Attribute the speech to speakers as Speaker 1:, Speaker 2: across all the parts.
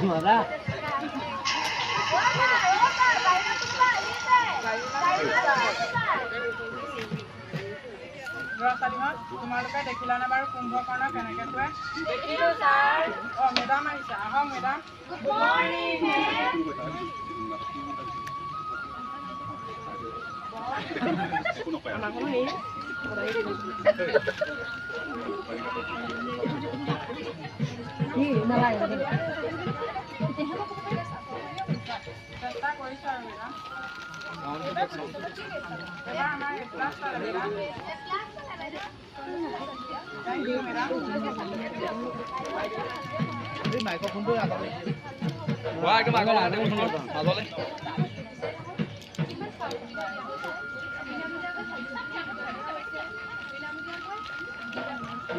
Speaker 1: Mara.
Speaker 2: তোমালোকে দেখিলানে বাৰু কুম্ভকৰ্ণ কেনেকে কয়? দেখিলো ছাৰ। মেডাম আহিছে, আহক মেডাম। Good morning. চেষ্টা কৰিছো আৰু মেডাম। এবাৰ আমাৰ class madam. Thank you, madam.
Speaker 1: Ini microphone tu apa?
Speaker 3: Wah, itu microphone ada musuh. Mazole.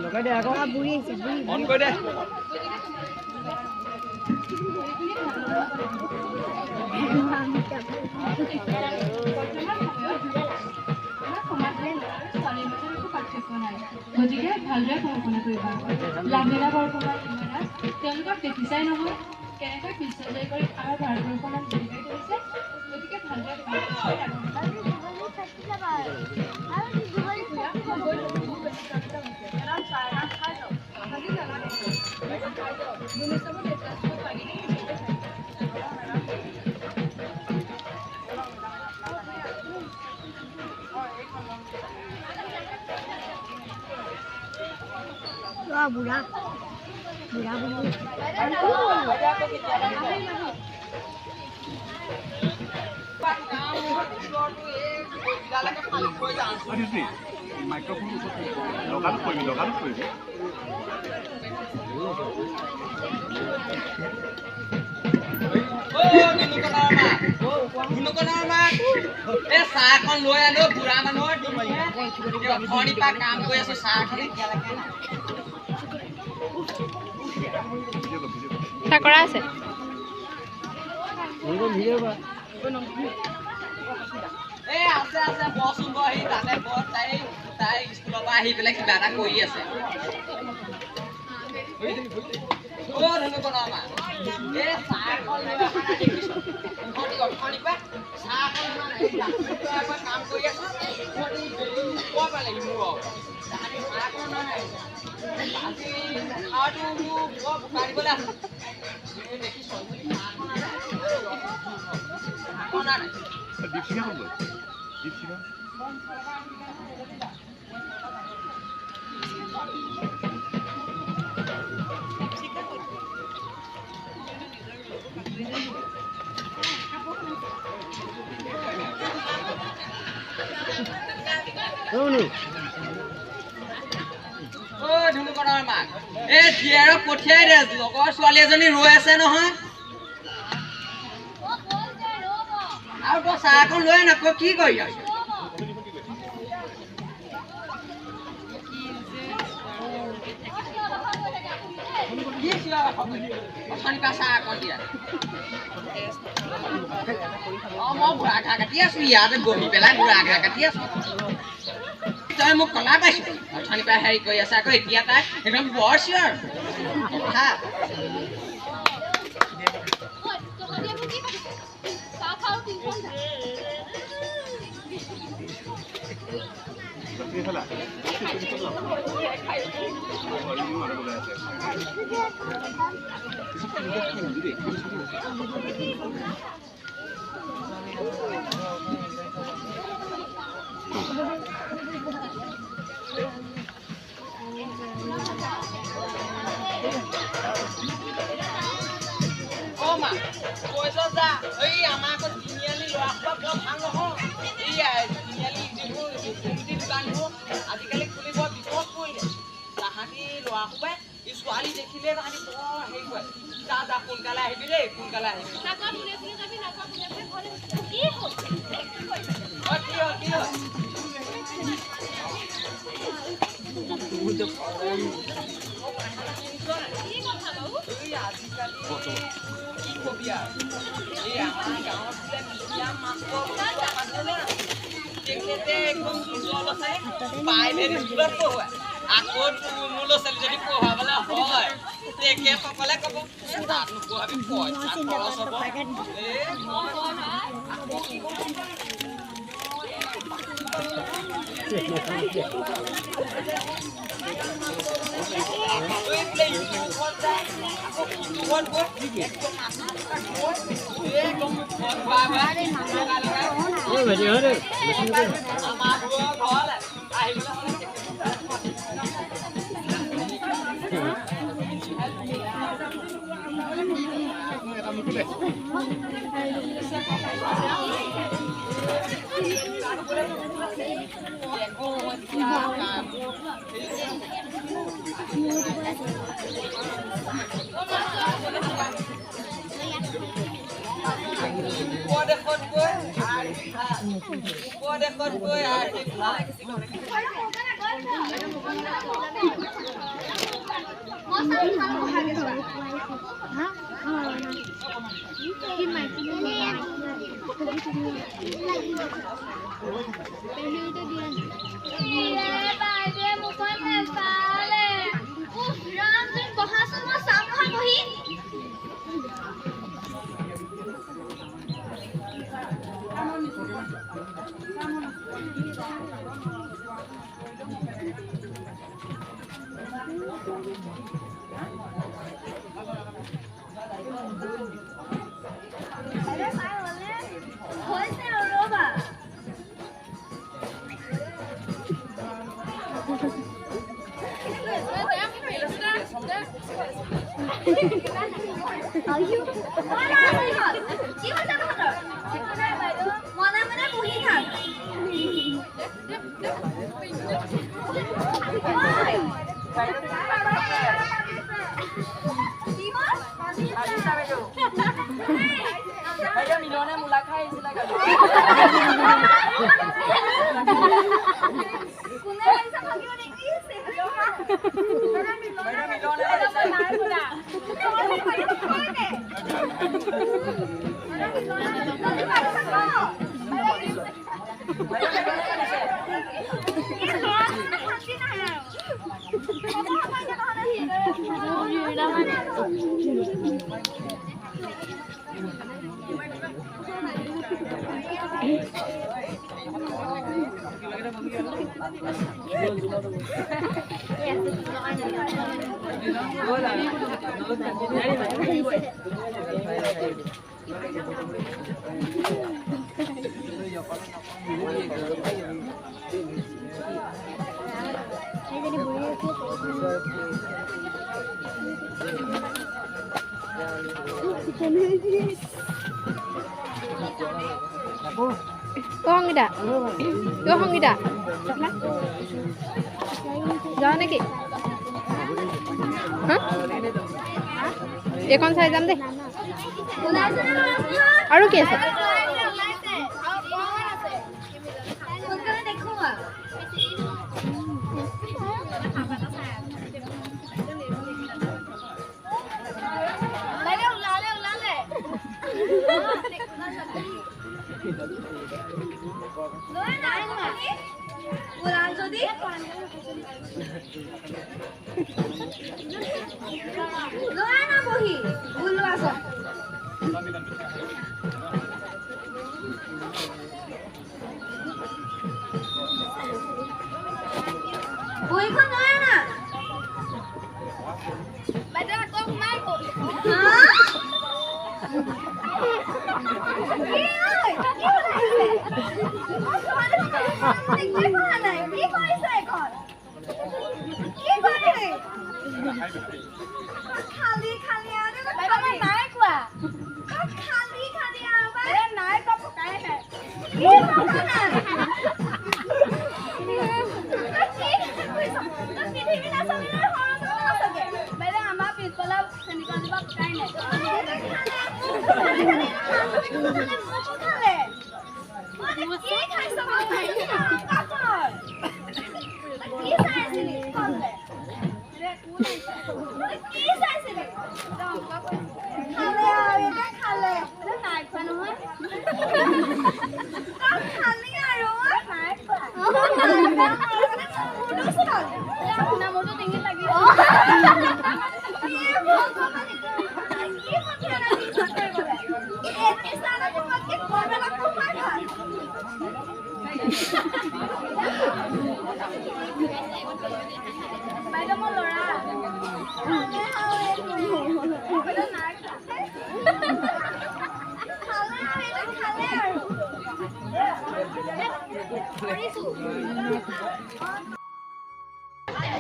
Speaker 1: Lokai dia aku.
Speaker 3: On koi deh.
Speaker 4: গতিকে ভালদৰে কল্পনা কৰিবা লাভেলা বৰকমাৰ ইমানা তেওঁলোকক দেখিছাই নহয় কেনেকৈ বিশ্বজয় কৰি আমাৰ ভাৰতবৰ্ষৰ নাম জয়গাই কৰিছে গতিকে ভালদৰে
Speaker 5: বুঢ়া
Speaker 6: মাইক্ৰফোন লগালো কৰিবি
Speaker 3: চাহখন লৈ আনো বুঢ়া মানুহৰ খৰি পৰা কাম কৰি আছো চাহ খালি
Speaker 5: কৰা আছে
Speaker 3: আছে বস আহি তাতে বস তাই স্কুলৰ পৰা আহি পেলাই কিবা এটা কৰি আছে কাম কৰি আছে
Speaker 6: দীপশিখা হ'ল দীপশিখা
Speaker 3: ধুনুকণৰ মাক এই জীয়াৰক পঠিয়াই দে লগৰ ছোৱালী এজনী ৰৈ আছে নহয় আৰু তই চাহকণ লৈ নকৌ কি কৰি আছ চাহকণ দিয়া মই বুঢ়া ঘাঁহ কাটি আছো ইয়াতে বহি পেলাই বুঢ়া ঘাঁহ কাটি আছো তই মোক কলা পাইছো অথনিৰ পৰা হেৰি কৰি আছে আকৌ এতিয়া তাই একদম বৰ চিঞৰ কথা পইচা যা এই আমাৰ আকৌ তিনিআলি ল'ৰা সোপা বৰ ভাল নহয় এই তিনিআলি যিবোৰ কমিটি দোকানবোৰ আজিকালি খুলিব বিপদ পৰিলে তাহাঁতি ল'ৰা সোপাই এই ছোৱালী দেখিলে তাহাঁতি বৰ হেৰি কৰে যা সোনকালে আহিবি দেই সোনকালে আহিবি কি হ'ল আকৌ মোৰ ল'ৰা ছোৱালীজনী পঢ়াবলৈ হয় তেখেতসকলে ক'ব তাত নপঢ়াবি পইচা খৰচ হ'ব
Speaker 5: সংগীতা কিয় সংগীতা যাওঁ নেকি এইখন চাই যাম দেই আৰু কি আছে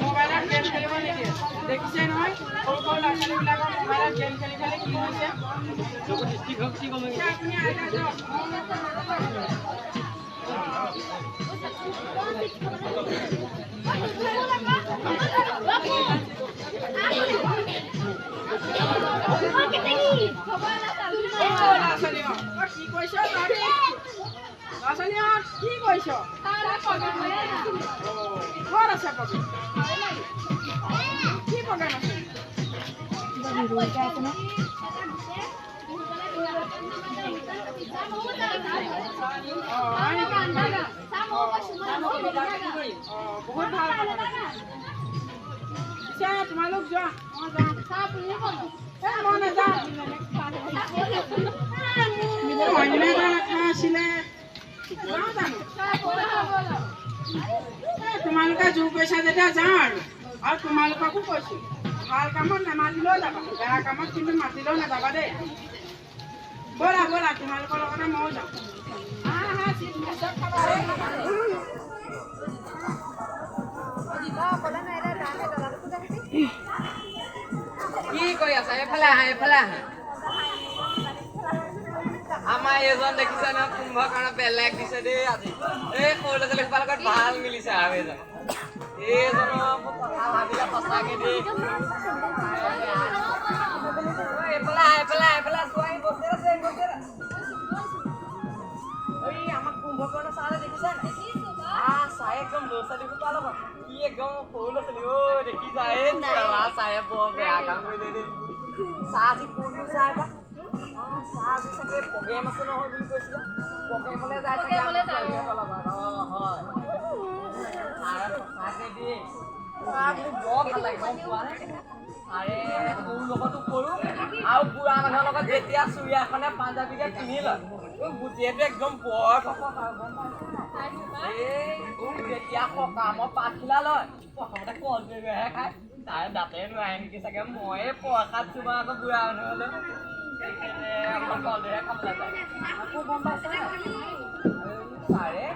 Speaker 2: মোবাইলত গেম খেলিব নেকি দেখিছে নহয় সৰু সৰু ল'ৰা ছোৱালীবিলাকৰ মোবাইলত গেম খেলি খেলি কি হৈছে আপুনি আইতা যাওক ল'ৰা ছোৱালীহঁত কি কৰিছ ল'ৰা ছোৱালীহঁত কি কৰিছ ক'ত আছে প্ৰগ্ৰেম কি প্ৰগ্ৰেম আছে বহুত ভাল পিছে তোমালোক যোৱা মই নাযাওঁ অন্য এটা লেখা আছিলে তোমালোকে জোৰ কৰিছা যেতিয়া যাওঁ আৰু তোমালোককো কৈছোঁ ভাল কামত নামাতিলেও যাবা বেয়া কামত কিন্তু মাতিলেও নাযাবা দেই ব'লা ব'লা তোমালোকৰ লগতে ময়ো যাওঁ
Speaker 3: কি কৰি আছা এইফালে আহা এইফালে আহা আমাৰ এইজন দেখিছে ন কুম্ভকৰ্ণ বেলেগ দিছে দেই আজি এই সৰু ল'ৰা ছোৱালী সোপাৰ লগত ভাল মিলিছে আৰু এইজনৰ কথা ভাবিলে সঁচাকে দেই এইফালে এইফালে এইফালে চোৱাই বসে আছে এই আমাক কুম্ভকৰ্ণ চালে দেখিছে চাই একদম ল'ৰা ছোৱালী সোপাৰ লগত কি একদম সৰু ল'ৰা ছোৱালী ঐ দেখি যায় চাই বৰ বেয়া কাম কৰিলে দেই চাহ আজি কোনটো চাই বা চাহ চাগে প্ৰগ্ৰেম আছে নহয় বুলি কৈছিলে প্ৰগ্ৰেমলৈ যায় চাগে হয় সঁচাকে দেই বৰ ভাল লাগে গম পোৱা নে আৰে মোৰ লগতো কৰোঁ আৰু বুঢ়া মানুহৰ লগত যেতিয়া চুৰিয়াখনে পাঞ্জাবীকে কিনি লয় গোটেইটো একদম বৰ যেতিয়া সকামত পাতখিলা লয় প্ৰথমতে কলদৈহে খায় তাই দাঁতে নোৱাৰে নেকি চাগে ময়ে প্ৰসাদ চুবা আকৌ বুঢ়া মানুহলৈ কলদৈহে খাবলৈ যায় আকৌ গম পাইছে ছাৰে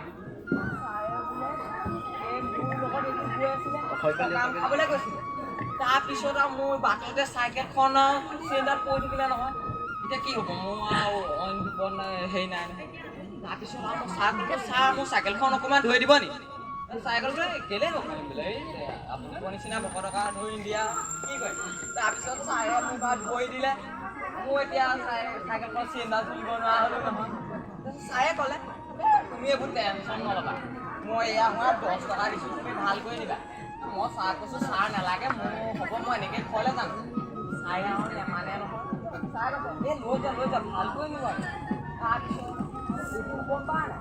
Speaker 3: কাম খাবলৈ গৈছিলে তাৰপিছত আৰু মোৰ বাটতে চাইকেলখন আৰু চেইনডাল পৰি থাকিলে নহয় এতিয়া কি হ'ব মোৰ আৰু অইন বিপদ হেৰি নাই নহয় তাৰপিছত আৰু মোৰ চাইকেলখন অকণমান ধুই দিব নি চাইকেলটো কেলেই নকৰিম বোলে এই আপুনি নিচিনা ভকত টকা ধৰি দিয়া কি কৰিম তাৰপিছত চাৰে মোক আৰু ধুই দিলে মোৰ এতিয়া চাইকেলখন চেইনডাল তুলিব নোৱাৰা হ'লো নহয় চাৰে ক'লে তুমি এইবোৰ টেনশ্যন নল'বা মই এয়া মই 10 টকা দিছোঁ তুমি ভাল কৰি দিবা মই চাহ কৈছোঁ চাহ নালাগে মোৰ হ'ব মই এনেকৈ ঘৰলৈ যাম চাই আৰু নেমানে নহয় চাই কৈছে এই লৈ যা ভাল কৰি নিব তাৰপিছত গম পা নাই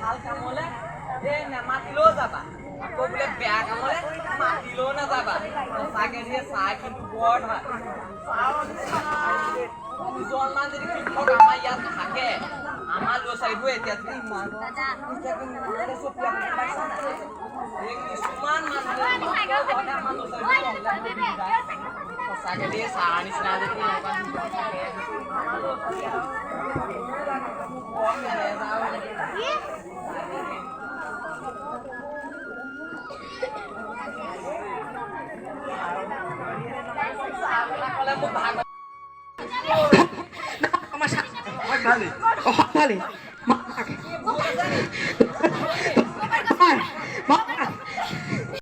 Speaker 3: ভাল কামলৈ এই নেমাতিলেও যাবা আকৌ বোলে বেয়া কামলৈ মাতিলেও নাযাবা সঁচাকৈ দিয়ে চাহ কিন্তু বৰ ভাল দুজনমান যদি শিক্ষক আমাৰ ইয়াত থাকে আমাৰ ল'ৰা ছোৱালীবোৰ এতিয়া যদি ইমান কিছুমান সঁচাকৈ দিয়ে চাহ নিচিনা যদি মোক ভাগ
Speaker 7: Vale.